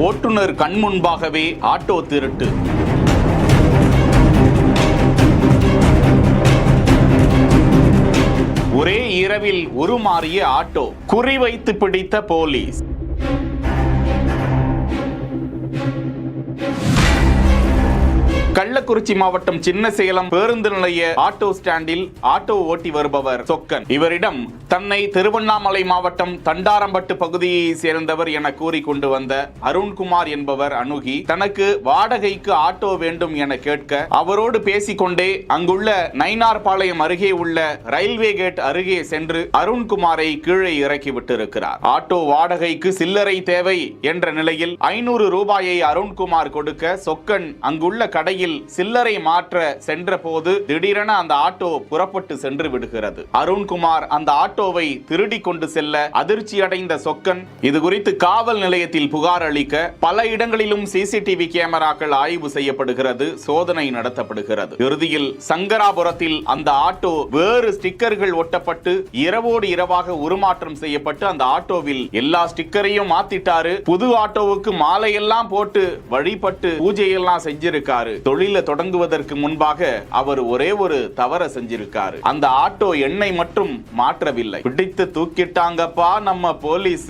ஓட்டுநர் கண் முன்பாகவே ஆட்டோ திருட்டு. ஒரே இரவில் உருமாறிய ஆட்டோ, குறிவைத்து பிடித்த போலீஸ். கள்ளக்குறிச்சி மாவட்டம் சின்னசேலம் பேருந்து நிலைய ஆட்டோ ஸ்டாண்டில் ஆட்டோ ஓட்டி வருபவர் சொக்கன். இவரிடம் தன்னை திருவண்ணாமலை மாவட்டம் தண்டாரம்பட்டு பகுதியை சேர்ந்தவர் என கூறி கொண்டு வந்த அருண்குமார் என்பவர் அணுகி தனக்கு வாடகைக்கு ஆட்டோ வேண்டும் என கேட்க, அவரோடு பேசிக்கொண்டே அங்குள்ள நயினார்பாளையம் அருகே உள்ள ரயில்வே கேட் அருகே சென்று அருண்குமாரை கீழே இறக்கி விட்டிருக்கிறார். ஆட்டோ வாடகைக்கு சில்லறை தேவை என்ற நிலையில் 500 ரூபாயை அருண்குமார் கொடுக்க, சொக்கன் அங்குள்ள கடையில் சில்லறை மாற்ற சென்ற போது திடீரென அந்த ஆட்டோ புறப்பட்டு சென்று விடுகிறது. அருண்குமார் அந்த ஆட்டோவை திருடி கொண்டு செல்ல அதிர்ச்சி அடைந்த சொக்கன் இது குறித்து காவல் நிலையத்தில் புகார் அளிக்க, பல இடங்களிலும் சிசிடிவி கேமராக்கள் ஆய்வு செய்யப்படுகிறது, சோதனை நடத்தப்படுகிறது. இறுதியில் சங்கராபுரத்தில் அந்த ஆட்டோ வேறு ஸ்டிக்கர்கள் ஒட்டப்பட்டு இரவோடு இரவாக உருமாற்றம் செய்யப்பட்டு அந்த ஆட்டோவில் எல்லா ஸ்டிக்கரையும் மாத்திட்டாரு. புது ஆட்டோவுக்கு மாலையெல்லாம் போட்டு வழிபட்டு பூஜையெல்லாம் செஞ்சிருக்காரு. தொழில தொடங்குவதற்கு முன்பாக அவர் ஒரே ஒரு தவற செஞ்சிருக்காரு. அந்த ஆட்டோ எண்ணெய் மட்டும் மாற்றவில்லை. பிடித்து தூக்கிட்டாங்கப்பா நம்ம போலீஸ்.